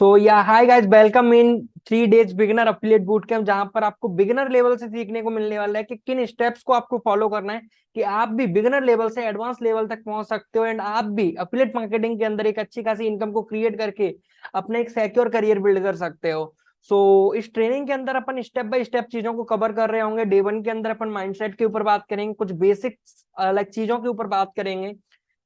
तो या hi guys, welcome in 3 days beginner affiliate boot camp, जहां पर आपको बिगिनर लेवल से सीखने को मिलने वाला है कि किन स्टेप्स को आपको फॉलो करना है कि आप भी बिगिनर लेवल से एडवांस लेवल तक पहुंच सकते हो एंड आप भी अफिलिएट मार्केटिंग के अंदर एक अच्छी खासी इनकम को क्रिएट करके अपना एक सिक्योर करियर बिल्ड कर सकते हो। इस ट्रेनिंग के अंदर अपन स्टेप बाय स्टेप चीजों को कवर कर रहे होंगे। डे 1 के अंदर अपन माइंडसेट के ऊपर बात करेंगे, कुछ बेसिक लाइक चीजों के ऊपर बात करेंगे।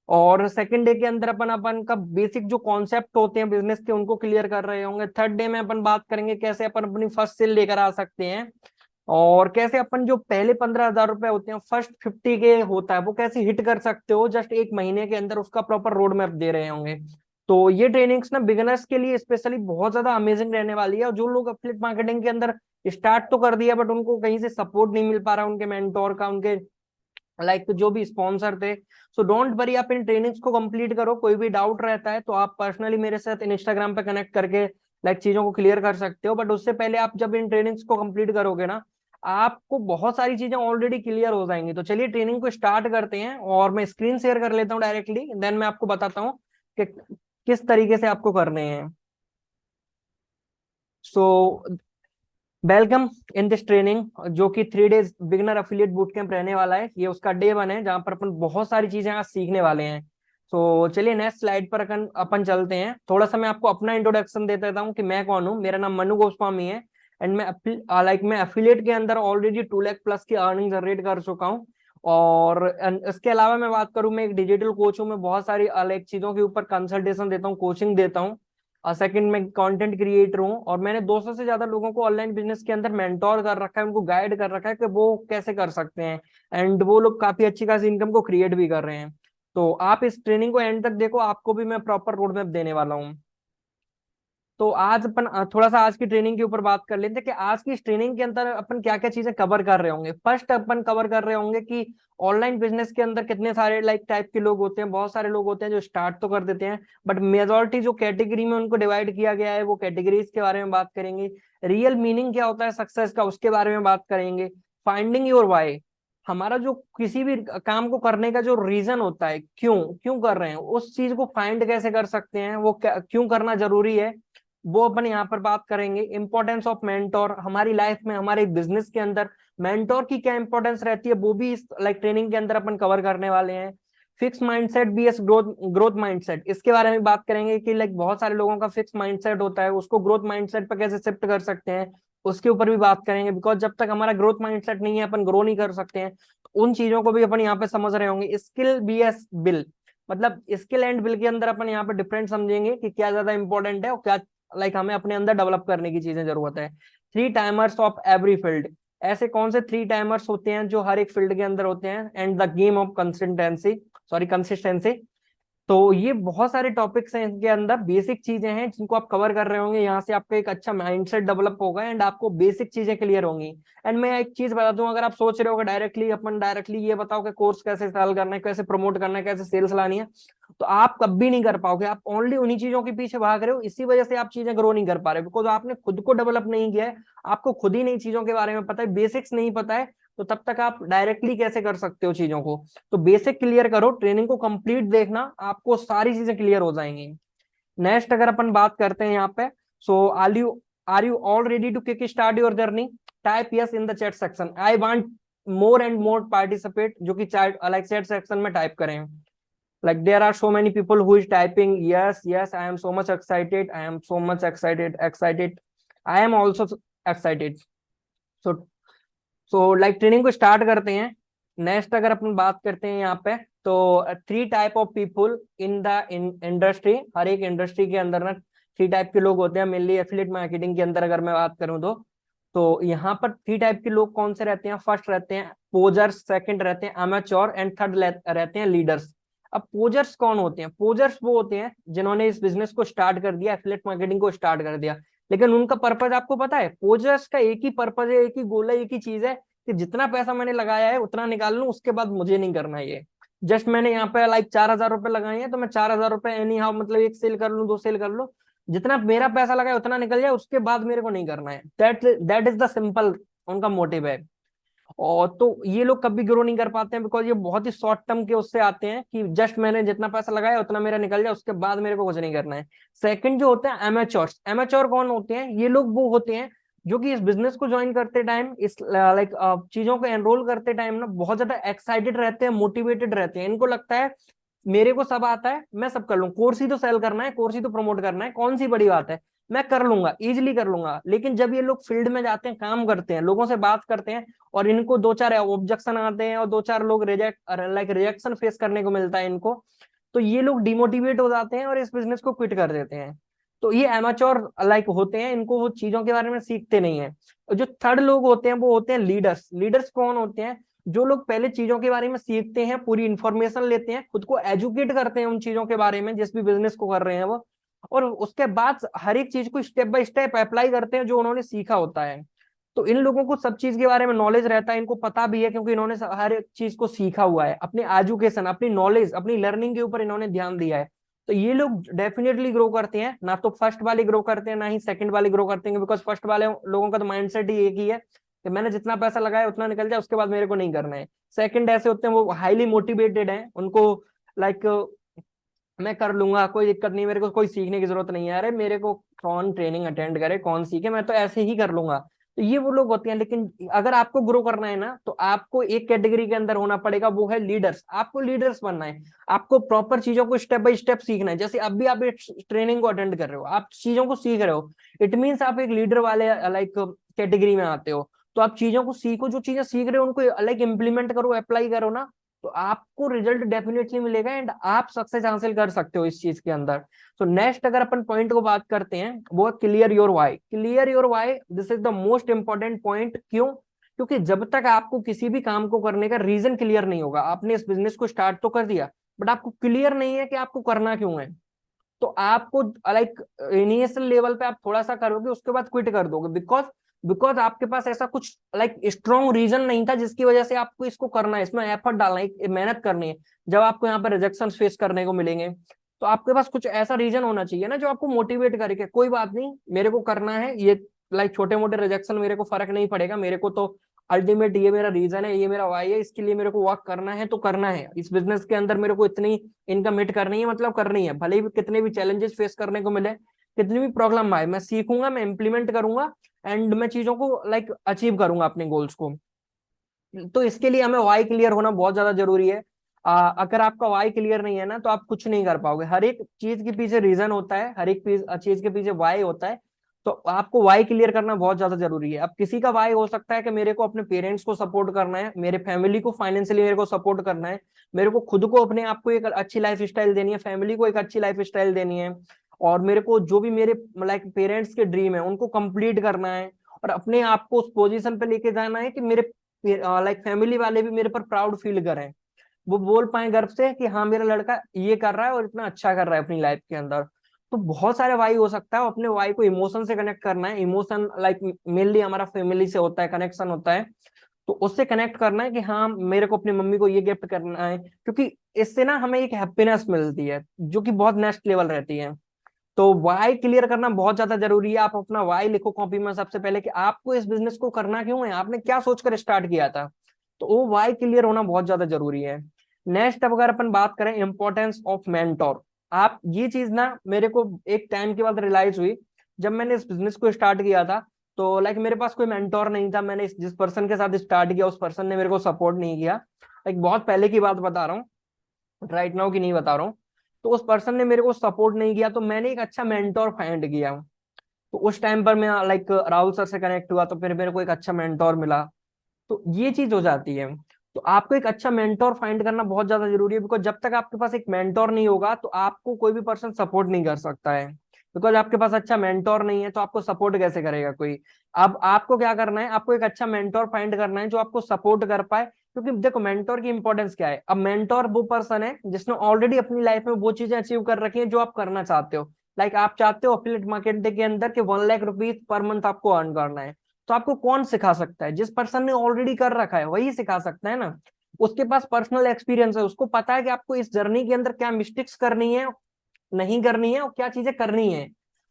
और सेकंड डे के अंदर अपन अपन का बेसिक जो कॉन्सेप्ट होते हैं बिजनेस के उनको क्लियर कर रहे होंगे। थर्ड डे में अपन बात करेंगे कैसे अपन अपनी फर्स्ट सेल लेकर आ सकते हैं और कैसे अपन जो पहले 15,000 रुपए होते हैं, फर्स्ट 50 के होता है, वो कैसे हिट कर सकते हो जस्ट एक महीने के अंदर, उसका प्रॉपर रोड मैप दे रहे होंगे। तो ये ट्रेनिंग्स ना बिगिनर्स के लिए स्पेशली बहुत ज्यादा अमेजिंग रहने वाली है। और जो लोग एफिलिएट मार्केटिंग के अंदर स्टार्ट तो कर दिया बट उनको कहीं से सपोर्ट नहीं मिल पा रहा, उनके मेंटोर का, उनके जो भी स्पॉन्सर थे, सो डोंट वरी, आप इन ट्रेनिंग्स को कंप्लीट करो। कोई भी डाउट रहता है तो आप पर्सनली मेरे साथ इंस्टाग्राम पे कनेक्ट करके चीजों को क्लियर कर सकते हो। बट उससे पहले आप जब इन ट्रेनिंग्स को कंप्लीट करोगे ना, आपको बहुत सारी चीजें ऑलरेडी क्लियर हो जाएंगी। तो चलिए ट्रेनिंग को स्टार्ट करते हैं और मैं स्क्रीन शेयर कर लेता हूँ डायरेक्टली, देन मैं आपको बताता हूँ कि किस तरीके से आपको करने हैं। So welcome in this training, जो कि 3 days beginner affiliate boot camp रहने वाला है। ये उसका डे 1 है जहां पर अपन बहुत सारी चीजें आज सीखने वाले हैं। चलिए नेक्स्ट स्लाइड पर अपन अपन चलते हैं। थोड़ा सा मैं आपको अपना इंट्रोडक्शन दे देता हूँ कि मैं कौन हूँ। मेरा नाम मनु गोस्वामी है एंड मैं अफिलिएट के अंदर ऑलरेडी 2 लाख प्लस की अर्निंग जनरेट कर चुका हूँ। और इसके अलावा मैं बात करूँ, मैं एक डिजिटल कोच हूँ। मैं बहुत सारी लाइक चीजों के ऊपर कंसल्टेशन देता हूँ, कोचिंग देता हूँ। और सेकंड, मैं कंटेंट क्रिएटर हूँ और मैंने 200 से ज्यादा लोगों को ऑनलाइन बिजनेस के अंदर मेंटोर कर रखा है, उनको गाइड कर रखा है कि वो कैसे कर सकते हैं एंड वो लोग काफी अच्छी खासी इनकम को क्रिएट भी कर रहे हैं। तो आप इस ट्रेनिंग को एंड तक देखो, आपको भी मैं प्रॉपर रोड मैप देने वाला हूँ। तो आज अपन थोड़ा सा आज की ट्रेनिंग के ऊपर बात कर लेते हैं कि आज की इस ट्रेनिंग के अंदर अपन क्या क्या चीजें कवर कर रहे होंगे। फर्स्ट अपन कवर कर रहे होंगे कि ऑनलाइन बिजनेस के अंदर कितने सारे टाइप के लोग होते हैं। बहुत सारे लोग होते हैं जो स्टार्ट तो कर देते हैं बट मेजोरिटी जो कैटेगरी में उनको डिवाइड किया गया है, वो कैटेगरीज के बारे में बात करेंगे। रियल मीनिंग क्या होता है सक्सेस का, उसके बारे में बात करेंगे। फाइंडिंग योर वाई, हमारा जो किसी भी काम को करने का जो रीजन होता है, क्यों क्यों कर रहे हैं, उस चीज को फाइंड कैसे कर सकते हैं, वो क्यों करना जरूरी है, वो अपन यहाँ पर बात करेंगे। इंपॉर्टेंस ऑफ मेंटोर, हमारी लाइफ में, हमारे बिजनेस के अंदर मेंटोर की क्या इंपॉर्टेंस रहती है, वो भी इस ट्रेनिंग के अंदर अपन कवर करने वाले हैं। Fix mindset vs growth growth mindset, इसके बारे में बात करेंगे कि बहुत सारे लोगों का फिक्स माइंडसेट होता है, उसको ग्रोथ माइंडसेट पर कैसे शिफ्ट कर सकते हैं, उसके ऊपर भी बात करेंगे। बिकॉज जब तक हमारा ग्रोथ माइंडसेट नहीं है अपन ग्रो नहीं कर सकते हैं। तो उन चीजों को भी अपन यहाँ पे समझ रहे होंगे। स्किल बीएस बिल, मतलब स्किल एंड बिल के अंदर अपन यहाँ पे डिफरेंट समझेंगे कि क्या ज्यादा इंपॉर्टेंट है और क्या हमें अपने अंदर डेवलप करने की चीजें जरूरत है। 3 टाइमर्स ऑफ एवरी फील्ड, ऐसे कौन से 3 टाइमर्स होते हैं जो हर एक फील्ड के अंदर होते हैं। And the game of consistency. तो ये बहुत सारे टॉपिक्स हैं, इनके अंदर बेसिक चीजें हैं जिनको आप कवर कर रहे होंगे। यहाँ से आपका एक अच्छा माइंडसेट डेवलप होगा एंड आपको बेसिक चीजें क्लियर होंगी। एंड मैं एक चीज बता दूं, अगर आप सोच रहे हो डायरेक्टली ये बताओ कि कोर्स कैसे सेल करना है, कैसे प्रमोट करना है, कैसे सेल्स लानी है, तो आप कभी नहीं कर पाओगे। आप ओनली उन्हीं चीजों के पीछे भाग रहे हो, इसी वजह से आप चीजें ग्रो नहीं कर पा रहे, बिकॉज आपने खुद को डेवलप नहीं किया है। आपको खुद ही नई चीजों के बारे में पता है, बेसिक्स नहीं पता है, तो तब तक आप डायरेक्टली कैसे कर सकते हो चीजों को। तो बेसिक क्लियर करो, ट्रेनिंग को कंप्लीट देखना, आपको सारी चीजें क्लियर हो जाएंगी। नेक्स्ट अगर अपन बात करते हैं यहाँ पे, so are you all ready to kick start your journey? Type yes in the chat section. I want more and more participate, जो कि चैट चैट सेक्शन में टाइप करें। There are so many people who is typing yes, yes, I am so much excited, I am so much excited, I am also excited. so training को start करते हैं। Next अगर अपन बात करते हैं यहाँ पे, तो 3 type of people in the industry, हर एक इंडस्ट्री के अंदर ना 3 टाइप के लोग होते हैं। मेनली एफिलिएट मार्केटिंग के अंदर अगर मैं बात करूँ तो यहाँ पर 3 टाइप के लोग कौन से रहते हैं। फर्स्ट रहते हैं पोजर्स, सेकंड रहते हैं अमेच्योर एंड थर्ड रहते हैं लीडर्स। अब पोजर्स कौन होते हैं? पोजर्स वो होते हैं जिन्होंने इस बिजनेस को स्टार्ट कर दिया, एफिलिएट मार्केटिंग को स्टार्ट कर दिया, लेकिन उनका पर्पज आपको पता है। पोजर्स का एक ही पर्पज है, एक ही गोल है, एक ही चीज है कि जितना पैसा मैंने लगाया है उतना निकाल लूं, उसके बाद मुझे नहीं करना ये। जस्ट मैंने यहाँ पे 4,000 रुपए लगाए हैं तो मैं 4,000 रुपए एनी हाउ, मतलब एक सेल कर लूं, 2 सेल कर लूं, जितना मेरा पैसा लगा है उतना निकल जाए, उसके बाद मेरे को नहीं करना है। That that is the simple उनका मोटिव है। और तो ये लोग कभी ग्रो नहीं कर पाते हैं, बिकॉज ये बहुत ही शॉर्ट टर्म के उससे आते हैं कि जस्ट मैंने जितना पैसा लगाया उतना मेरा निकल जाए, उसके बाद मेरे को कुछ नहीं करना है। सेकंड जो होते हैं एमेच्योर्स, एमेच्योर कौन होते हैं? ये लोग वो होते हैं जो कि इस बिजनेस को ज्वाइन करते टाइम, इस लाइक चीजों को एनरोल करते टाइम ना बहुत ज्यादा एक्साइटेड रहते हैं, मोटिवेटेड रहते हैं। इनको लगता है मेरे को सब आता है, मैं सब कर लूँ, कोर्स ही तो सेल करना है, कोर्स ही तो प्रमोट करना है, कौन सी बड़ी बात है, मैं कर लूंगा, इजिली कर लूंगा। लेकिन जब ये लोग फील्ड में जाते हैं, काम करते हैं, लोगों से बात करते हैं, और इनको दो चार ऑब्जेक्शन आते हैं और दो चार लोग रिजेक्शन फेस करने को मिलता है इनको, तो ये लोग डिमोटिवेट हो जाते हैं और इस बिजनेस को क्विट कर देते हैं। तो ये एमेच्योर होते हैं, इनको वो चीजों के बारे में सीखते नहीं है। और जो थर्ड लोग होते हैं वो होते हैं लीडर्स। लीडर्स कौन होते हैं? जो लोग पहले चीजों के बारे में सीखते हैं, पूरी इंफॉर्मेशन लेते हैं, खुद को एजुकेट करते हैं उन चीजों के बारे में जिस भी बिजनेस को कर रहे हैं वो, और उसके बाद हर एक चीज को स्टेप बाय स्टेप अप्लाई करते हैं जो उन्होंने सीखा होता है। तो इन लोगों को सब चीज के बारे में नॉलेज रहता है, इनको पता भी है, क्योंकि इन्होंने हर एक चीज को सीखा हुआ है, अपने एजुकेशन, अपनी नॉलेज, अपनी लर्निंग के ऊपर इन्होंने ध्यान दिया है। तो ये लोग डेफिनेटली ग्रो करते हैं, ना तो फर्स्ट वाले ग्रो करते हैं ना ही सेकंड वाले ग्रो करते हैं, बिकॉज फर्स्ट वाले लोगों का तो माइंडसेट ही एक ही है कि मैंने जितना पैसा लगाया उतना निकल जाए, उसके बाद मेरे को नहीं करना है। सेकंड ऐसे होते हैं वो हाईली मोटिवेटेड हैं, उनको लाइक मैं कर लूंगा, कोई दिक्कत नहीं, मेरे को कोई सीखने की जरूरत नहीं है, अरे मेरे को कौन ट्रेनिंग अटेंड करे, कौन सीखे, मैं तो ऐसे ही कर लूंगा। तो ये वो लोग होते हैं। लेकिन अगर आपको ग्रो करना है ना, तो आपको एक कैटेगरी के अंदर होना पड़ेगा, वो है लीडर्स। आपको लीडर्स बनना है, आपको प्रॉपर चीजों को स्टेप बाय स्टेप सीखना है। जैसे अभी आप एक ट्रेनिंग को अटेंड कर रहे हो, आप चीजों को सीख रहे हो, इट मीन्स आप एक लीडर वाले कैटेगरी में आते हो। तो आप चीजों को सीखो, जो चीजें सीख रहे हो उनको इम्प्लीमेंट करो, अप्लाई करो ना, तो आपको रिजल्ट डेफिनेटली मिलेगा एंड आप सक्सेस हासिल कर सकते हो इस चीज के अंदर। तो नेक्स्ट अगर अपन पॉइंट को बात करते हैं, वो clear your why. Clear your why, this is the most important point. क्यों? क्योंकि जब तक आपको किसी भी काम को करने का रीजन क्लियर नहीं होगा, आपने इस बिजनेस को स्टार्ट तो कर दिया, बट आपको क्लियर नहीं है कि आपको करना क्यों है, तो आपको इनिशियल लेवल पे आप थोड़ा सा करोगे, उसके बाद क्विट कर दोगे, बिकॉज बिकॉज आपके पास ऐसा कुछ स्ट्रॉन्ग रीजन नहीं था जिसकी वजह से आपको इसको करना है, इसमें एफर्ट डालना है, मेहनत करनी है। जब आपको यहाँ पर रिजेक्शन फेस करने को मिलेंगे, तो आपके पास कुछ ऐसा रीजन होना चाहिए ना जो आपको मोटिवेट करे कि कोई बात नहीं, मेरे को करना है ये, छोटे मोटे रिजेक्शन मेरे को फर्क नहीं पड़ेगा, मेरे को तो अल्टीमेट ये मेरा रीजन है, ये मेरा वाई है, इसके लिए मेरे को वर्क करना है, तो करना है। इस बिजनेस के अंदर मेरे को इतनी इनकम हिट करनी है, मतलब करनी है, भले ही कितने भी चैलेंजेस फेस करने को मिले, कितनी भी प्रॉब्लम आए, मैं सीखूंगा, मैं इंप्लीमेंट करूंगा, एंड मैं चीजों को अचीव करूंगा अपने गोल्स को। तो इसके लिए हमें वाई क्लियर होना बहुत ज्यादा जरूरी है। अगर आपका वाई क्लियर नहीं है ना, तो आप कुछ नहीं कर पाओगे। हर एक चीज के पीछे रीजन होता है, हर एक चीज के पीछे वाई होता है। तो आपको वाई क्लियर करना बहुत ज्यादा जरूरी है। अब किसी का वाई हो सकता है कि मेरे को अपने पेरेंट्स को सपोर्ट करना है, मेरे फैमिली को फाइनेंशियली मेरे को सपोर्ट करना है, मेरे को खुद को अपने आप को एक अच्छी लाइफ स्टाइल देनी है, फैमिली को एक अच्छी लाइफ स्टाइल देनी है, और मेरे को जो भी मेरे पेरेंट्स के ड्रीम है उनको कंप्लीट करना है, और अपने आप को उस पोजीशन पे लेके जाना है कि मेरे फैमिली वाले भी मेरे पर प्राउड फील करें, वो बोल पाए गर्व से कि हाँ मेरा लड़का ये कर रहा है और इतना अच्छा कर रहा है अपनी लाइफ के अंदर। तो बहुत सारे वाई हो सकता है। अपने वाई को इमोशन से कनेक्ट करना है। इमोशन मेनली हमारा फैमिली से होता है, कनेक्शन होता है, तो उससे कनेक्ट करना है कि हाँ मेरे को अपनी मम्मी को ये गिफ्ट करना है, क्योंकि इससे ना हमें एक हैप्पीनेस मिलती है जो कि बहुत नेक्स्ट लेवल रहती है। तो वाई क्लियर करना बहुत ज्यादा जरूरी है। आप अपना वाई लिखो कॉपी में सबसे पहले कि आपको इस बिजनेस को करना क्यों है, आपने क्या सोचकर स्टार्ट किया था, तो वो वाई क्लियर होना बहुत ज्यादा जरूरी है। नेक्स्ट, अब अगर अपन बात करें इंपॉर्टेंस ऑफ मेंटोर, आप ये चीज ना मेरे को एक टाइम के बाद रियलाइज हुई, जब मैंने इस बिजनेस को स्टार्ट किया था, तो मेरे पास कोई मेंटोर नहीं था। मैंने जिस पर्सन के साथ स्टार्ट किया उस पर्सन ने मेरे को सपोर्ट नहीं किया। बहुत पहले की बात बता रहा हूँ, राइट नाउ की नहीं बता रहा हूँ। तो उस पर्सन ने मेरे को सपोर्ट नहीं किया, तो मैंने एक अच्छा मेंटोर फाइंड किया। तो उस टाइम पर मैं राहुल सर से कनेक्ट हुआ, तो फिर मेरे को एक अच्छा मेंटोर मिला। तो ये चीज हो जाती है। तो आपको एक अच्छा मेंटोर फाइंड करना बहुत ज्यादा जरूरी है, बिकॉज जब तक आपके पास एक मेंटोर नहीं होगा तो आपको कोई भी पर्सन सपोर्ट नहीं कर सकता है। बिकॉज आपके पास अच्छा मेंटोर नहीं है तो आपको सपोर्ट कैसे करेगा कोई। अब आपको क्या करना है, आपको एक अच्छा मेंटोर फाइंड करना है जो आपको सपोर्ट कर पाए। क्योंकि देखो मेंटोर की इंपॉर्टेंस क्या है, अब मेंटोर वो पर्सन है जिसने ऑलरेडी अपनी लाइफ में वो चीजें अचीव कर रखी है जो आप करना चाहते हो। आप चाहते हो अफिलिएट मार्केटिंग के अंदर के 1 लाख रुपीज पर मंथ आपको अर्न करना है, तो आपको कौन सिखा सकता है? जिस पर्सन ने ऑलरेडी कर रखा है वही सिखा सकता है ना। उसके पास पर्सनल एक्सपीरियंस है, उसको पता है कि आपको इस जर्नी के अंदर क्या मिस्टेक्स करनी है, नहीं करनी है, और क्या चीजें करनी है।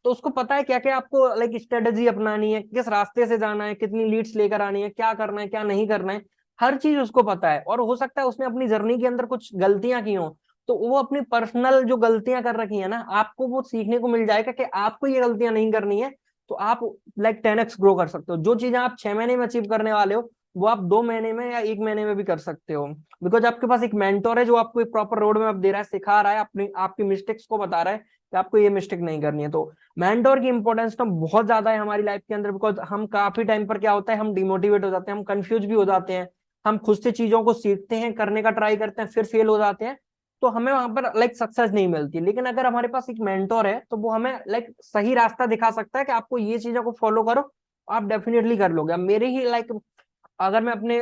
तो उसको पता है क्या क्या आपको लाइक स्ट्रेटेजी अपनानी है, किस रास्ते से जाना है, कितनी लीड्स लेकर आनी है, क्या करना है क्या नहीं करना है, हर चीज उसको पता है। और हो सकता है उसने अपनी जर्नी के अंदर कुछ गलतियां की हो, तो वो अपनी पर्सनल जो गलतियां कर रखी है ना, आपको वो सीखने को मिल जाएगा कि आपको ये गलतियां नहीं करनी है, तो आप लाइक 10x ग्रो कर सकते हो। जो चीजें आप 6 महीने में अचीव करने वाले हो, वो आप 2 महीने में या 1 महीने में भी कर सकते हो, बिकॉज आपके पास एक मेंटोर है जो आपको एक प्रॉपर रोड मैप दे रहा है, सिखा रहा है, अपनी आपकी मिस्टेक्स को बता रहा है कि आपको ये मिस्टेक नहीं करनी है। तो मेंटोर की इंपॉर्टेंस तो बहुत ज्यादा है हमारी लाइफ के अंदर, बिकॉज हम काफी टाइम पर क्या होता है, हम डिमोटिवेट हो जाते हैं, हम कंफ्यूज भी हो जाते हैं, हम खुद से चीजों को सीखते हैं, करने का ट्राई करते हैं, फिर फेल हो जाते हैं, तो हमें वहां पर लाइक सक्सेस नहीं मिलती। लेकिन अगर हमारे पास एक मेंटोर है, तो वो हमें लाइक सही रास्ता दिखा सकता है कि आपको ये चीजों को फॉलो करो, आप डेफिनेटली कर लोगे। अब मेरे ही लाइक अगर मैं अपने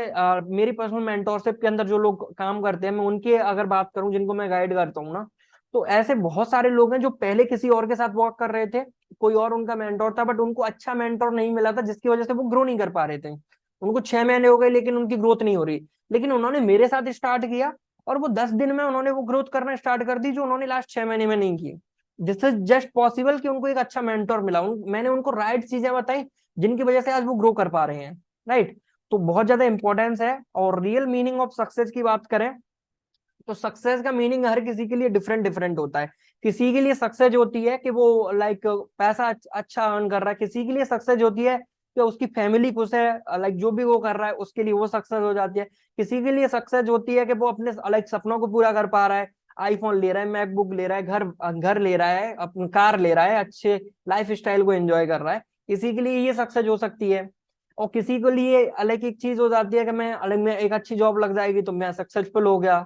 मेरी पर्सनल मेंटोरशिप के अंदर जो लोग काम करते हैं, मैं उनकी अगर बात करूं जिनको मैं गाइड करता हूँ ना, तो ऐसे बहुत सारे लोग हैं जो पहले किसी और के साथ वर्क कर रहे थे, कोई और उनका मेंटोर था, बट उनको अच्छा मेंटोर नहीं मिला था, जिसकी वजह से वो ग्रो नहीं कर पा रहे थे। उनको 6 महीने हो गए लेकिन उनकी ग्रोथ नहीं हो रही, लेकिन उन्होंने मेरे साथ स्टार्ट किया, और वो 10 दिन में उन्होंने वो ग्रोथ करना स्टार्ट कर दी जो उन्होंने लास्ट 6 महीने में नहीं की। जिससे जस्ट पॉसिबल कि उनको एक अच्छा मेंटोर मिला, मैंने उनको राइट चीजें बताई, जिनकी वजह से आज वो ग्रो कर पा रहे हैं। राइट। तो बहुत ज्यादा इंपॉर्टेंस है। और रियल मीनिंग ऑफ सक्सेस की बात करें, तो सक्सेस का मीनिंग हर किसी के लिए डिफरेंट डिफरेंट होता है। किसी के लिए सक्सेस होती है कि वो लाइक पैसा अच्छा अर्न कर रहा है, किसी के लिए सक्सेस होती है कि उसकी फैमिली खुश है, लाइक जो भी वो कर रहा है उसके लिए वो सक्सेस हो जाती है। किसी के लिए सक्सेस होती है कि वो अपने लाइक सपनों को पूरा कर पा रहा है, आईफोन ले रहा है, मैकबुक ले रहा है, घर घर ले रहा है, अपनी कार ले रहा है, अच्छे लाइफ स्टाइल को एंजॉय कर रहा है। किसी के लिए ये सक्सेस हो सकती है। और किसी के लिए अलग एक चीज हो जाती है कि मैं अलग में एक अच्छी जॉब लग जाएगी तो मैं सक्सेसफुल हो गया।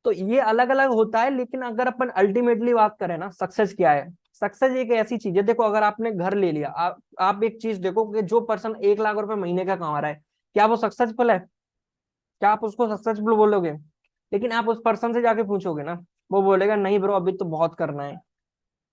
तो ये अलग अलग होता है, लेकिन अगर अपन अल्टीमेटली बात करें ना, सक्सेस क्या है? सक्सेस एक ऐसी चीज है, देखो अगर आपने घर ले लिया, आप एक चीज देखो कि जो पर्सन 1 लाख रुपए महीने का कमा रहा है, क्या वो सक्सेसफुल है? क्या आप उसको सक्सेसफुल बोलोगे? लेकिन आप उस पर्सन से जाके पूछोगे ना, वो बोलेगा नहीं ब्रो, अभी तो बहुत करना है।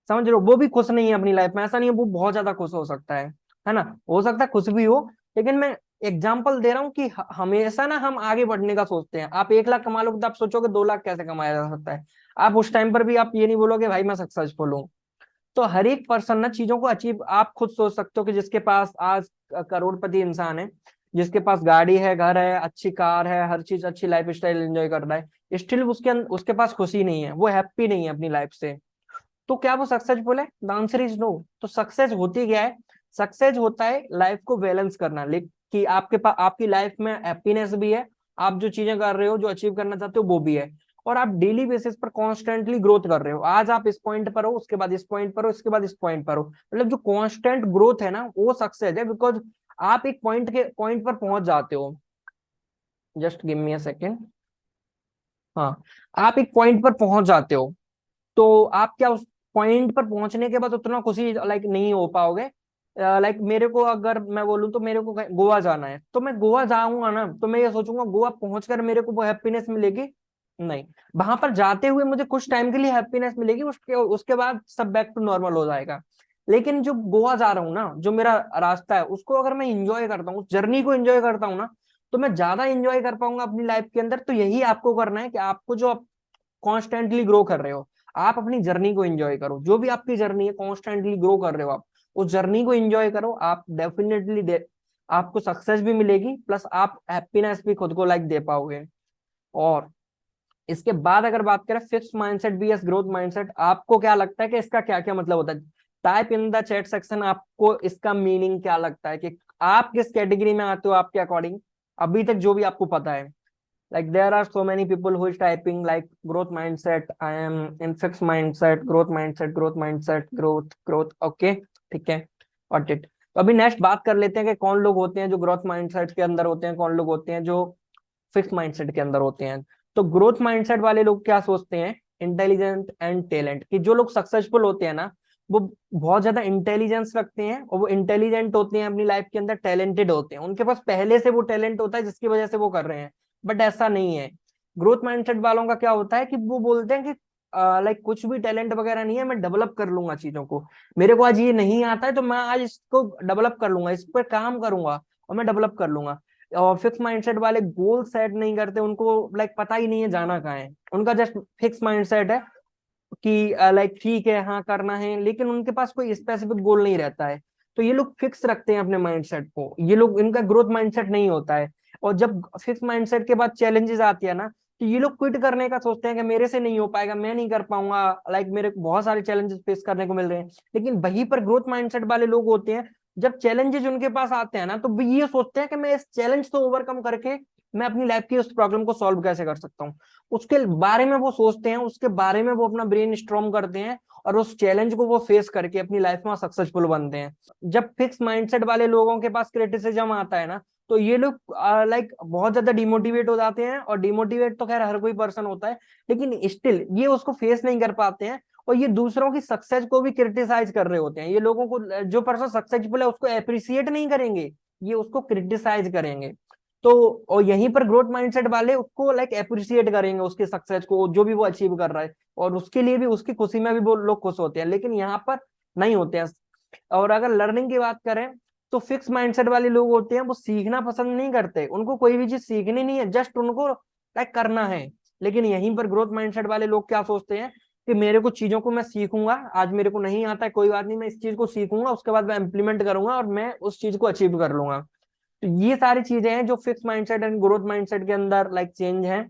समझ रहे हो? वो भी खुश नहीं है अपनी लाइफ में, ऐसा नहीं है, वो बहुत ज्यादा खुश हो सकता है ना, हो सकता है खुश भी हो। लेकिन मैं एग्जाम्पल दे रहा हूँ कि हमेशा ना हम आगे बढ़ने का सोचते हैं। आप 1 लाख कमा लोगे तो आप सोचोगे 2 लाख कैसे कमाया जा सकता है। आप उस टाइम पर भी आप ये नहीं बोलोगे भाई मैं सक्सेसफुल हूँ। तो हर एक पर्सन ना चीजों को अचीव, आप खुद सोच सकते हो कि जिसके पास आज करोड़पति इंसान है, जिसके पास गाड़ी है, घर है, अच्छी कार है, हर चीज अच्छी लाइफ स्टाइल एंजॉय कर रहा है, स्टिल उसके पास खुशी नहीं है, वो हैप्पी नहीं है अपनी लाइफ से, तो क्या वो सक्सेसफुल है? The answer is no. तो सक्सेस होती क्या है? सक्सेस होता है लाइफ को बैलेंस करना, लेकिन कि आपके पास आपकी लाइफ में हैप्पीनेस भी है, आप जो चीजें कर रहे हो, जो अचीव करना चाहते हो वो भी है, और आप डेली बेसिस पर कॉन्स्टेंटली ग्रोथ कर रहे हो। आज आप इस पॉइंट पर हो, उसके बाद इस पॉइंट पर हो, इसके बाद इस पॉइंट पर हो, मतलब जो कॉन्स्टेंट ग्रोथ है ना, वो सक्सेस है। बिकॉज आप एक पॉइंट पर पहुंच जाते हो। Just give me a second. हाँ, आप एक पॉइंट पर पहुंच जाते हो, तो आप क्या उस पॉइंट पर पहुंचने के बाद उतना खुशी लाइक नहीं हो पाओगे। लाइक मेरे को अगर मैं बोलूँ तो मेरे को गोवा जाना है, तो मैं गोवा जाऊंगा ना, तो मैं ये सोचूंगा गोवा पहुंचकर मेरे को वो हैप्पीनेस मिलेगी? नहीं। वहां पर जाते हुए मुझे कुछ टाइम के लिए हैप्पीनेस मिलेगी, उसके उसके बाद सब बैक टू नॉर्मल हो जाएगा। लेकिन जो गोवा जा रहा हूँ ना, जो मेरा रास्ता है, उसको अगर मैं इंजॉय करता हूँ, जर्नी को एंजॉय करता हूँ ना, तो मैं ज्यादा इंजॉय कर पाऊंगा अपनी लाइफ के अंदर। तो यही आपको करना है कि आपको जो कॉन्स्टेंटली ग्रो कर रहे हो, आप अपनी जर्नी को एंजॉय करो। जो भी आपकी जर्नी है, कॉन्स्टेंटली ग्रो कर रहे हो आप, उस जर्नी को एंजॉय करो। आप डेफिनेटली आपको सक्सेस भी मिलेगी, प्लस आप हैप्पीनेस भी खुद को लाइक दे पाओगे। और इसके बाद अगर बात करें fix mindset vs growth mindset, आपको क्या लगता है कि इसका क्या क्या मतलब होता है? Type in the chat section, आपको इसका मीनिंग क्या लगता है कि आप किस कैटेगरी में आते हो आपके अकॉर्डिंग, अभी तक जो भी आपको पता है। Like there are so many people who is typing like growth mindset, I am in fixed mindset, growth mindset, growth mindset, growth okay, ठीक है, got it। तो अभी नेक्स्ट बात कर लेते हैं कि कौन लोग होते हैं जो ग्रोथ माइंडसेट के अंदर होते हैं, कौन लोग होते हैं जो फिक्स माइंडसेट के अंदर होते हैं। तो ग्रोथ माइंडसेट वाले लोग क्या सोचते हैं? इंटेलिजेंट एंड टैलेंट, कि जो लोग सक्सेसफुल होते हैं ना, वो बहुत ज्यादा इंटेलिजेंस रखते हैं, और वो इंटेलिजेंट होते हैं अपनी लाइफ के अंदर, टैलेंटेड होते हैं, उनके पास पहले से वो टैलेंट होता है जिसकी वजह से वो कर रहे हैं। बट ऐसा नहीं है। ग्रोथ माइंडसेट वालों का क्या होता है कि वो बोलते हैं कि लाइक कुछ भी टैलेंट वगैरह नहीं है, मैं डेवलप कर लूंगा चीजों को। मेरे को आज ये नहीं आता है तो मैं आज इसको डेवलप कर लूंगा, इस पर काम करूंगा और मैं डेवलप कर लूंगा। और फिक्स माइंडसेट वाले गोल सेट नहीं करते, उनको लाइक पता ही नहीं है जाना कहाँ है, उनका जस्ट फिक्स माइंडसेट है, कि लाइक ठीक है, हाँ करना है, लेकिन उनके पास कोई स्पेसिफिक गोल नहीं रहता है। तो ये लोग फिक्स रखते हैं अपने माइंडसेट को, ये लोग, इनका ग्रोथ माइंडसेट नहीं होता है। और जब फिक्स माइंडसेट के बाद चैलेंजेस आती है ना, तो ये लोग क्विट करने का सोचते हैं कि मेरे से नहीं हो पाएगा, मैं नहीं कर पाऊंगा, लाइक मेरे को बहुत सारे चैलेंजेस फेस करने को मिल रहे हैं। लेकिन वहीं पर ग्रोथ माइंडसेट वाले लोग होते हैं, जब चैलेंजेस उनके पास आते हैं ना, तो वो ये सोचते हैं कि मैं इस चैलेंज को ओवरकम करके मैं अपनी लाइफ की उस प्रॉब्लम को सॉल्व कैसे कर सकता हूँ, उसके बारे में वो सोचते हैं, उसके बारे में वो अपना ब्रेन स्ट्रॉन्ग करते हैं, और उस चैलेंज को वो फेस करके अपनी लाइफ में सक्सेसफुल बनते हैं। जब फिक्स माइंडसेट वाले लोगों के पास क्रिटिसिज्म आता है ना, तो ये लोग लाइक बहुत ज्यादा डिमोटिवेट हो जाते हैं। और डिमोटिवेट तो खैर हर कोई पर्सन होता है, लेकिन स्टिल ये उसको फेस नहीं कर पाते हैं, और ये दूसरों की सक्सेस को भी क्रिटिसाइज कर रहे होते हैं। ये लोगों को, जो पर्सन सक्सेसफुल है उसको अप्रिसिएट नहीं करेंगे, ये उसको क्रिटिसाइज करेंगे। तो और यहीं पर ग्रोथ माइंडसेट वाले उसको लाइक अप्रिसिएट करेंगे, उसके सक्सेस को, जो भी वो अचीव कर रहा है, और उसके लिए भी, उसकी खुशी में भी वो लोग खुश होते हैं। लेकिन यहाँ पर नहीं होते हैं। और अगर लर्निंग की बात करें, तो फिक्स माइंडसेट वाले लोग होते हैं, वो सीखना पसंद नहीं करते, उनको कोई भी चीज सीखनी नहीं है, जस्ट उनको लाइक करना है। लेकिन यहीं पर ग्रोथ माइंडसेट वाले लोग क्या सोचते हैं कि मेरे को चीजों को मैं सीखूंगा, आज मेरे को नहीं आता है कोई बात नहीं, मैं इस चीज को सीखूंगा, उसके बाद मैं इंप्लीमेंट करूंगा और मैं उस चीज को अचीव कर लूंगा। तो ये सारी चीजें हैं जो fix mindset and growth mindset के अंदर लाइक चेंज है,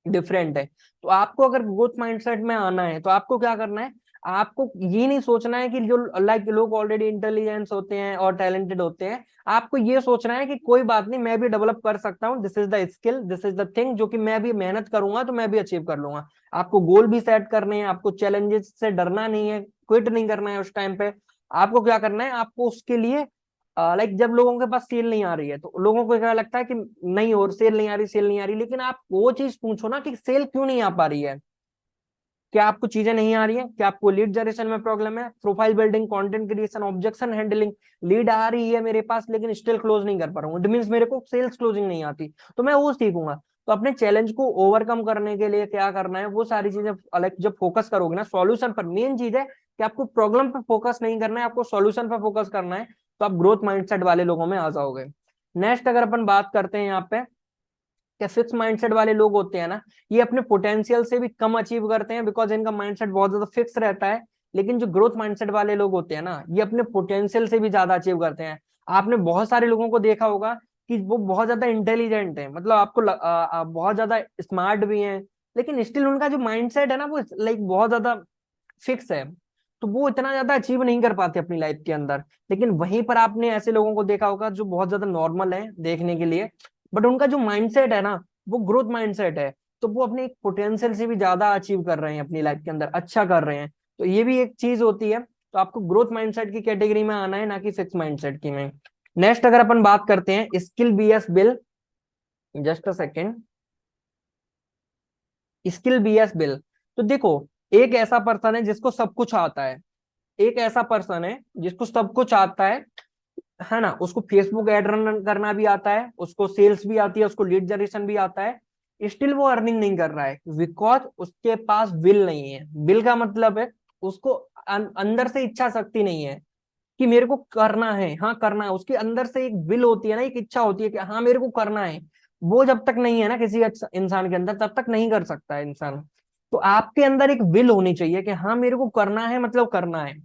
डिफरेंट है। तो आपको अगर ग्रोथ माइंडसेट में आना है, तो आपको क्या करना है, आपको ये नहीं सोचना है कि जो लाइक लोग ऑलरेडी इंटेलिजेंस होते हैं और टैलेंटेड होते हैं, आपको ये सोचना है कि कोई बात नहीं, मैं भी डेवलप कर सकता हूँ, this is the skill, this is the thing, जो कि मैं भी मेहनत करूंगा तो मैं भी अचीव कर लूंगा। आपको गोल भी सेट करने हैं, आपको चैलेंजेस से डरना नहीं है, क्विट नहीं करना है उस टाइम पे। आपको क्या करना है, आपको उसके लिए लाइक जब लोगों के पास सेल नहीं आ रही है, तो लोगों को क्या लगता है कि नहीं, और सेल नहीं आ रही, सेल नहीं आ रही, लेकिन आप वो चीज पूछो ना कि सेल क्यों नहीं आ पा रही है। क्या आपको चीजें नहीं आ रही है, क्या आपको लीड जनरेशन में प्रॉब्लम है, profile building, content creation, objection handling, lead आ रही है मेरे पास लेकिन स्टिल क्लोज नहीं कर पा रहा हूँ, इट मींस मेरे को सेल्स क्लोजिंग नहीं आती, तो मैं वो सीखूंगा। तो अपने चैलेंज को ओवरकम करने के लिए क्या करना है, वो सारी चीजें अलग जब फोकस करोगे ना सॉल्यूशन पर, मेन चीज है कि आपको प्रॉब्लम पर फोकस नहीं करना है, आपको सॉल्यूशन पर फोकस करना है, तो आप ग्रोथ माइंडसेट वाले लोगों में आ जाओगे। नेक्स्ट अगर अपन बात करते हैं यहाँ पे, क्या फिक्स माइंडसेट वाले लोग होते हैं ना, ये अपने पोटेंशियल से भी कम अचीव करते हैं, बिकॉज इनका माइंडसेट बहुत ज्यादा फिक्स रहता है। लेकिन जो ग्रोथ माइंडसेट वाले लोग होते हैं ना, ये अपने पोटेंशियल से भी ज्यादा अचीव करते हैं। आपने बहुत सारे लोगों को देखा होगा कि वो बहुत ज्यादा इंटेलिजेंट है, मतलब आपको बहुत ज्यादा स्मार्ट भी हैं, लेकिन स्टिल उनका जो माइंडसेट है ना, वो लाइक बहुत ज्यादा फिक्स है, तो वो इतना ज्यादा अचीव नहीं कर पाते अपनी लाइफ के अंदर। लेकिन वहीं पर आपने ऐसे लोगों को देखा होगा जो बहुत ज्यादा नॉर्मल है देखने के लिए, बट उनका जो माइंडसेट है ना, वो ग्रोथ माइंडसेट है, तो वो अपने एक पोटेंशियल से भी ज्यादा अचीव कर रहे हैं अपनी लाइफ के अंदर, अच्छा कर रहे हैं। तो ये भी एक चीज होती है। तो आपको ग्रोथ माइंडसेट की कैटेगरी में आना है, ना कि फिक्स माइंडसेट की में। नेक्स्ट अगर अपन बात करते हैं skill vs will, just a second, skill vs will. तो देखो, एक ऐसा पर्सन है जिसको सब कुछ आता है, एक ऐसा पर्सन है जिसको सब कुछ आता है ना, उसको फेसबुक एड रन करना भी आता है, उसको सेल्स भी आती है, उसको लीड जनरेशन भी आता है, स्टिल वो अर्निंग नहीं कर रहा है, बिकॉज उसके पास विल नहीं है। विल का मतलब है उसको अंदर से इच्छा शक्ति नहीं है कि मेरे को करना है, हाँ करना है, उसके अंदर से एक विल होती है ना, एक इच्छा होती है कि हाँ मेरे को करना है। वो जब तक नहीं है ना किसी इंसान के अंदर, तब तक नहीं कर सकता है इंसान। तो आपके अंदर एक विल होनी चाहिए कि हाँ मेरे को करना है, मतलब करना है,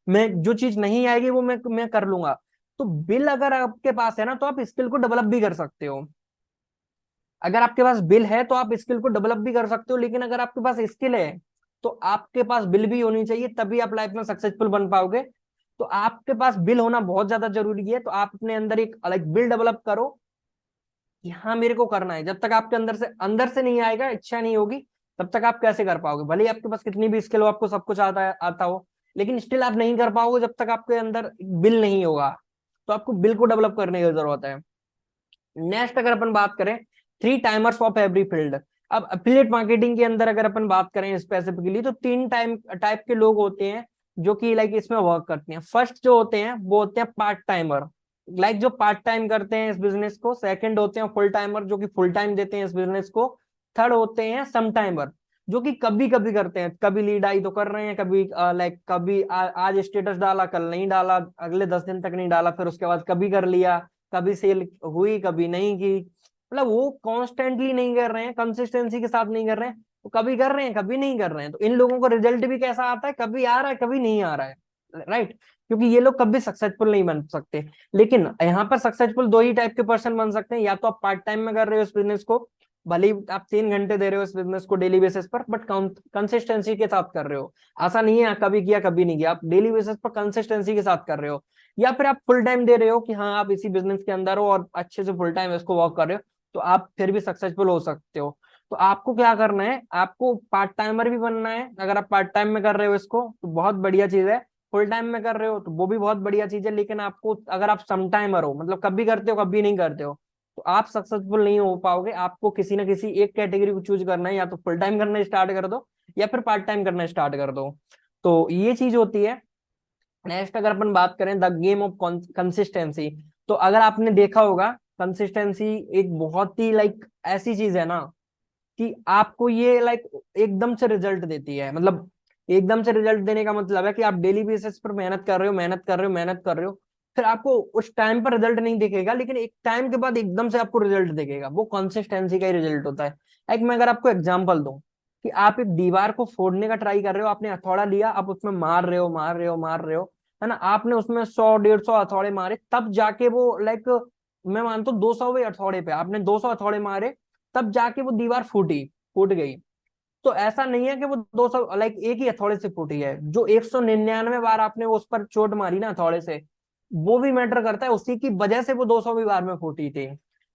मैं जो चीज नहीं आएगी वो मैं कर लूंगा। तो बिल अगर आपके पास है ना, तो आप स्किल को डेवलप भी कर सकते हो। अगर आपके पास बिल है तो आप स्किल को डेवलप भी कर सकते हो, लेकिन अगर आपके पास स्किल है, तो आपके पास बिल भी होनी चाहिए, तभी आप लाइफ में सक्सेसफुल बन पाओगे। तो आपके पास बिल होना बहुत ज्यादा जरूरी है। तो आप अपने अंदर एक अलग बिल डेवलप करो कि हाँ मेरे को करना है। जब तक आपके अंदर से नहीं आएगा, इच्छा नहीं होगी, तब तक आप कैसे कर पाओगे। भले ही आपके पास कितनी भी स्किल हो, आपको सब कुछ आता हो, लेकिन स्टिल आप नहीं कर पाओगे जब तक आपके अंदर बिल नहीं होगा। तो आपको बिल को डेवलप करने की जरूरत है। नेक्स्ट अगर अपन बात करें, 3 टाइमर्स ऑफ एवरी फील्ड। अब एफिलिएट मार्केटिंग के अंदर अगर अपन बात करें स्पेसिफिकली, तो 3 टाइप के लोग होते हैं जो कि लाइक इसमें वर्क करते हैं। फर्स्ट जो होते हैं वो होते हैं पार्ट टाइमर, लाइक जो पार्ट टाइम करते हैं इस बिजनेस को। सेकंड होते हैं फुल टाइमर, जो कि फुल टाइम देते हैं इस बिजनेस को। थर्ड होते हैं सम टाइमर, जो कि कभी कभी करते हैं, कभी लीड आई तो कर रहे हैं, कभी लाइक कभी आज स्टेटस डाला, कल नहीं डाला, अगले 10 दिन तक नहीं डाला, फिर उसके बाद कभी कर लिया, कभी सेल हुई कभी नहीं की। मतलब वो कॉन्स्टेंटली नहीं कर रहे हैं, कंसिस्टेंसी के साथ नहीं कर रहे हैं, तो कभी कर रहे हैं कभी नहीं कर रहे हैं। तो इन लोगों को रिजल्ट भी कैसा आता है, कभी आ रहा है कभी नहीं आ रहा है, राइट। क्योंकि ये लोग कभी सक्सेसफुल नहीं बन सकते। लेकिन यहाँ पर सक्सेसफुल दो ही टाइप के पर्सन बन सकते हैं, या तो आप पार्ट टाइम में कर रहे हो इस बिजनेस को, भले ही आप 3 घंटे दे रहे हो इस बिजनेस को डेली बेसिस पर, बट कंसिस्टेंसी के साथ कर रहे हो। ऐसा नहीं है कभी किया कभी नहीं किया, आप डेली बेसिस पर कंसिस्टेंसी के साथ कर रहे हो। या फिर आप फुल टाइम दे रहे हो कि हाँ आप इसी बिजनेस के अंदर हो और अच्छे से फुल टाइम इसको वर्क कर रहे हो, तो आप फिर भी सक्सेसफुल हो सकते हो। तो आपको क्या करना है, आपको पार्ट टाइमर भी बनना है। अगर आप पार्ट टाइम में कर रहे हो इसको तो बहुत बढ़िया चीज है, फुल टाइम में कर रहे हो तो वो भी बहुत बढ़िया चीज है। लेकिन आपको, अगर आप सम टाइमर हो, मतलब कभी करते हो कभी नहीं करते हो, तो आप सक्सेसफुल नहीं हो पाओगे। आपको किसी ना किसी एक कैटेगरी को चूज करना है, या तो फुल टाइम करना स्टार्ट कर दो या फिर पार्ट टाइम करना स्टार्ट कर दो। तो ये चीज होती है। नेक्स्ट अगर अपन बात करें द गेम ऑफ कंसिस्टेंसी, तो अगर आपने देखा होगा, कंसिस्टेंसी एक बहुत ही ऐसी चीज है ना कि आपको ये एकदम से रिजल्ट देती है। मतलब एकदम से रिजल्ट देने का मतलब है कि आप डेली बेसिस पर मेहनत कर रहे हो मेहनत कर रहे हो मेहनत कर रहे हो, फिर आपको उस टाइम पर रिजल्ट नहीं दिखेगा, लेकिन एक टाइम के बाद एकदम से आपको रिजल्ट दिखेगा। वो कंसिस्टेंसी का ही रिजल्ट होता है। मैं अगर आपको एग्जांपल दूं कि आप एक दीवार को फोड़ने का ट्राई कर रहे हो, आपने हथौड़ा लिया, आप उसमें मार रहे हो मार रहे हो मार रहे हो, है ना, आपने उसमें 100 150 हथौड़े मारे, तब जाके वो मैं मानता हूँ 200वें हथौड़े पे आपने 200 हथौड़े मारे, तब जाके वो दीवार फूट गई। तो ऐसा नहीं है कि वो 200 एक ही हथौड़े से फूटी है, जो 199 बार आपने उस पर चोट मारी ना हथौड़े से, वो भी मैटर करता है, उसी की वजह से वो 200वीं बार में फूटी थी।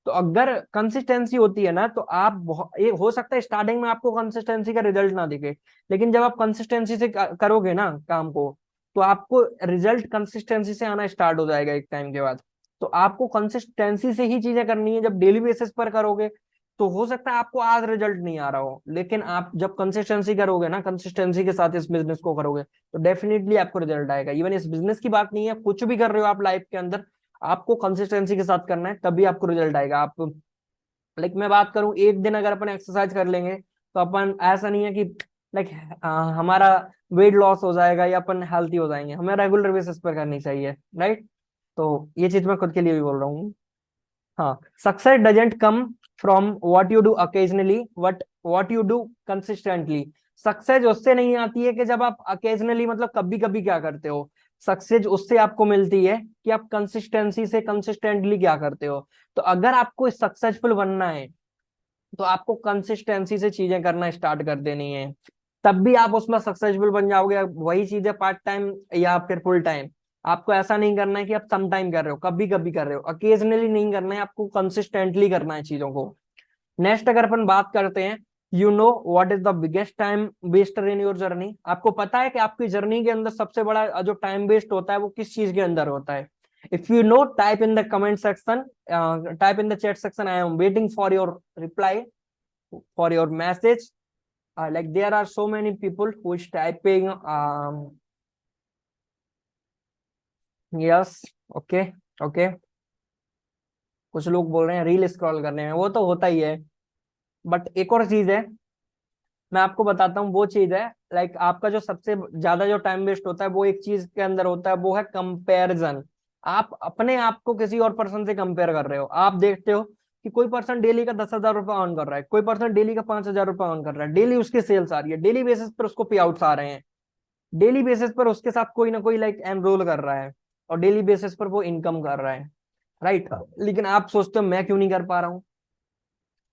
तो अगर कंसिस्टेंसी होती है ना, तो आप ये हो सकता है स्टार्टिंग में आपको कंसिस्टेंसी का रिजल्ट ना दिखे, लेकिन जब आप कंसिस्टेंसी से करोगे ना काम को, तो आपको रिजल्ट कंसिस्टेंसी से आना स्टार्ट हो जाएगा एक टाइम के बाद। तो आपको कंसिस्टेंसी से ही चीजें करनी है। जब डेली बेसिस पर करोगे तो हो सकता है आपको आज रिजल्ट नहीं आ रहा हो, लेकिन आप जब कंसिस्टेंसी करोगे ना, कंसिस्टेंसी के साथ इस बिजनेस को करोगे, तो डेफिनेटली आपको रिजल्ट आएगा। इवन इस बिजनेस की बात नहीं है, कुछ भी कर रहे हो आप लाइफ के अंदर, आपको कंसिस्टेंसी के साथ करना है, तभी आपको रिजल्ट आएगा। आप मैं बात करूं, एक दिन अगर अपन एक्सरसाइज कर लेंगे, तो अपन, ऐसा नहीं है कि लाइक हमारा वेट लॉस हो जाएगा या अपन हेल्थी हो जाएंगे, हमें रेगुलर बेसिस पर करनी चाहिए, राइट। तो ये चीज मैं खुद के लिए भी बोल रहा हूँ। हाँ, success doesn't come from what you do occasionally but what you do consistently. Success उससे नहीं आती है कि जब आप अकेजनली, मतलब कभी कभी क्या करते हो। सक्सेस उससे आपको मिलती है कि आप कंसिस्टेंसी से कंसिस्टेंटली क्या करते हो। तो अगर आपको सक्सेसफुल बनना है, तो आपको कंसिस्टेंसी से चीजें करना स्टार्ट कर देनी है, तब भी आप उसमें सक्सेसफुल बन जाओगे। वही चीजें पार्ट टाइम या फिर फुल टाइम, आपको ऐसा नहीं करना है कि आप सम टाइम कर रहे हो कभी कभी कर रहे हो, अकेजनली नहीं करना है, आपको कंसिस्टेंटली करना है चीजों को। नेक्स्ट अगर अपन बात करते हैं, you know what is the biggest time Wester in your journey. आपको पता है कि आपकी जर्नी के अंदर सबसे बड़ा जो टाइम वेस्ट होता है वो किस चीज के अंदर होता है। If you know, type in the comment section, type in the chat section, I am waiting for your reply, for your message. There are so many people who is typing. Yes, okay, okay. कुछ लोग बोल रहे हैं reel scroll करने में, वो तो होता ही है। बट एक और चीज है, मैं आपको बताता हूँ। वो चीज है, आपका जो सबसे ज्यादा जो टाइम वेस्ट होता है वो एक चीज के अंदर होता है, वो है कंपैरिजन। आप अपने आप को किसी और पर्सन से कंपेयर कर रहे हो। आप देखते हो कि कोई पर्सन डेली का 10,000 रुपये अर्न कर रहा है, कोई पर्सन डेली का 5,000 रुपये अर्न कर रहा है, डेली उसकी सेल्स आ रही है, डेली बेसिस पर उसको पे आउट्स आ रहे हैं, डेली बेसिस पर उसके साथ कोई ना कोई एनरोल कर रहा है, और डेली बेसिस पर वो इनकम कर रहा है, राइट। लेकिन आप सोचते हो मैं क्यों नहीं कर पा रहा हूँ।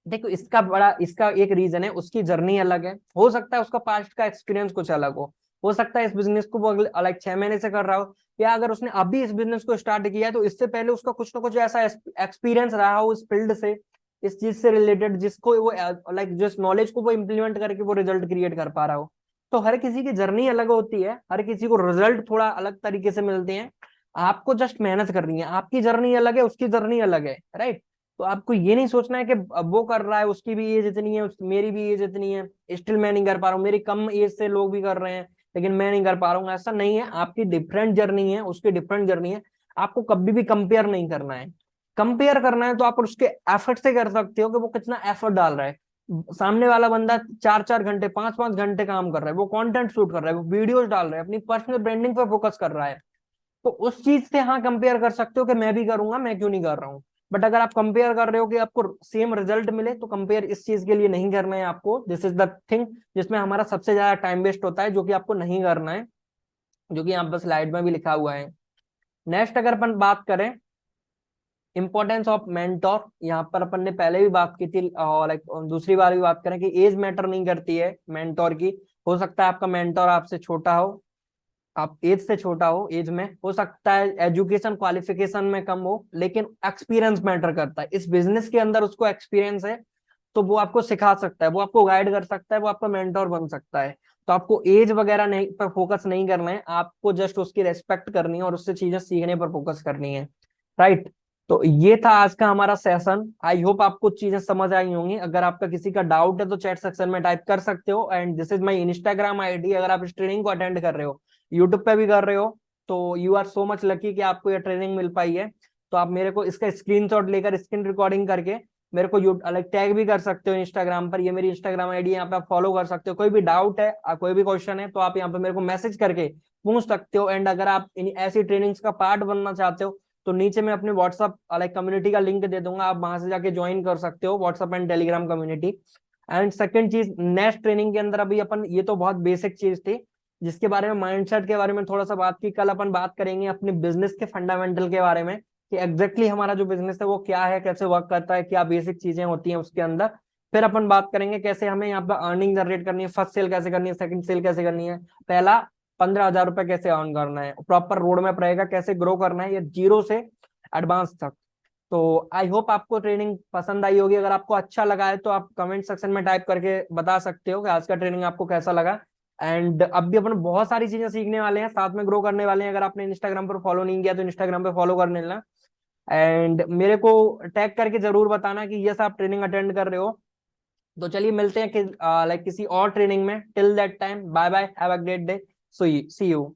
देखो, इसका एक रीजन है, उसकी जर्नी अलग है। हो सकता है उसका पास्ट का एक्सपीरियंस कुछ अलग हो सकता है इस बिजनेस को वो अगले 6 महीने से कर रहा हो, या अगर उसने अभी इस बिजनेस को स्टार्ट किया है तो इससे पहले उसका कुछ ना कुछ ऐसा एक्सपीरियंस रहा हो इस फील्ड से, इस चीज से रिलेटेड, जिसको वो जिस नॉलेज को वो इम्प्लीमेंट करके वो रिजल्ट क्रिएट कर पा रहा हो। तो हर किसी की जर्नी अलग होती है, हर किसी को रिजल्ट थोड़ा अलग तरीके से मिलते हैं। आपको जस्ट मेहनत करनी है, आपकी जर्नी अलग है, उसकी जर्नी अलग है, राइट। तो आपको ये नहीं सोचना है कि अब वो कर रहा है, उसकी भी एज इतनी है, मेरी भी एज इतनी है, स्टिल मैं नहीं कर पा रहा हूँ, मेरी कम एज से लोग भी कर रहे हैं लेकिन मैं नहीं कर पा रहा हूँ। ऐसा नहीं है, आपकी डिफरेंट जर्नी है, उसकी डिफरेंट जर्नी है। आपको कभी भी कंपेयर नहीं करना है। कंपेयर करना है तो आप उसके एफर्ट से कर सकते हो कि वो कितना एफर्ट डाल रहा है। सामने वाला बंदा 4 4 घंटे 5 5 घंटे काम कर रहा है, वो कंटेंट शूट कर रहा है, वो वीडियोस डाल रहा है, अपनी पर्सनल ब्रांडिंग पर फोकस कर रहा है, तो उस चीज से हाँ कंपेयर कर सकते हो कि मैं भी करूंगा, मैं क्यों नहीं कर रहा हूँ। बट अगर आप कंपेयर कर रहे हो कि आपको सेम रिजल्ट मिले तो कंपेयर इस चीज के लिए नहीं करना है आपको। दिस इज द थिंग जिसमें हमारा सबसे ज्यादा टाइम वेस्ट होता है, जो कि आपको नहीं करना है, जो कि यहाँ पर स्लाइड में भी लिखा हुआ है। नेक्स्ट अगर अपन बात करें इंपॉर्टेंस ऑफ मेंटोर, यहाँ पर अपन ने पहले भी बात की थी, लाइक दूसरी बार भी बात करें कि एज मैटर नहीं करती है मेंटोर की। हो सकता है आपका मेंटोर आपसे छोटा हो, आप एज से छोटा हो, एज में हो सकता है, एजुकेशन क्वालिफिकेशन में कम हो, लेकिन एक्सपीरियंस मैटर करता है। इस बिजनेस के अंदर उसको एक्सपीरियंस है, तो वो आपको सिखा सकता है, वो आपको गाइड कर सकता है, वो आपका मेंटोर बन सकता है। तो आपको एज वगैरह नहीं पर फोकस नहीं करना है, आपको जस्ट उसकी रेस्पेक्ट करनी है और उससे चीजें सीखने पर फोकस करनी है, राइट। तो ये था आज का हमारा सेशन। आई होप आपको चीजें समझ आई होंगी। अगर आपका किसी का डाउट है तो चैट सेक्शन में टाइप कर सकते हो। And this is my Instagram ID. अगर आप इस ट्रेनिंग को अटेंड कर रहे हो, यूट्यूब पे भी कर रहे हो, तो you are so much lucky कि आपको ये ट्रेनिंग मिल पाई है। तो आप मेरे को इसका स्क्रीनशॉट लेकर स्क्रीन रिकॉर्डिंग करके मेरे को अलग टैग भी कर सकते हो इंस्टाग्राम पर। ये मेरी इंस्टाग्राम आईडी, यहाँ पे आप फॉलो कर सकते हो। कोई भी डाउट है, कोई भी क्वेश्चन है, तो आप यहाँ पे मेरे को मैसेज करके पूछ सकते हो। एंड अगर आप इन ऐसी ट्रेनिंग्स का पार्ट बनना चाहते हो तो नीचे मैं अपने व्हाट्सअप लाइक कम्युनिटी का लिंक दे दूंगा, आप वहां से जाके ज्वाइन कर सकते हो WhatsApp and Telegram community. And second चीज, नेक्स्ट ट्रेनिंग के अंदर अभी अपन, ये तो बहुत बेसिक चीज थी जिसके बारे में, माइंडसेट के बारे में थोड़ा सा बात की। कल अपन बात करेंगे अपने बिजनेस के फंडामेंटल के बारे में कि एग्जैक्टली हमारा जो बिजनेस है वो क्या है, कैसे वर्क करता है, क्या बेसिक चीजें होती हैं उसके अंदर। फिर अपन बात करेंगे कैसे हमें यहाँ पर अर्निंग जनरेट करनी है, फर्स्ट सेल कैसे करनी है, सेकंड सेल कैसे करनी है, पहला 15,000 रुपए कैसे अर्न करना है, प्रॉपर रोड मैप रहेगा कैसे ग्रो करना है, ये जीरो से एडवांस तक। तो आई होप आपको ट्रेनिंग पसंद आई होगी। अगर आपको अच्छा लगा है तो आप कमेंट सेक्शन में टाइप करके बता सकते हो कि आज का ट्रेनिंग आपको कैसा लगा। एंड अब भी अपन बहुत सारी चीजें सीखने वाले हैं, साथ में ग्रो करने वाले हैं। अगर आपने इंस्टाग्राम पर फॉलो नहीं किया तो इंस्टाग्राम पे फॉलो कर लेना। एंड मेरे को टैग करके जरूर बताना कि यस आप ट्रेनिंग अटेंड कर रहे हो। तो चलिए मिलते हैं कि लाइक किसी और ट्रेनिंग में। Till that time bye bye, have a great day, see you.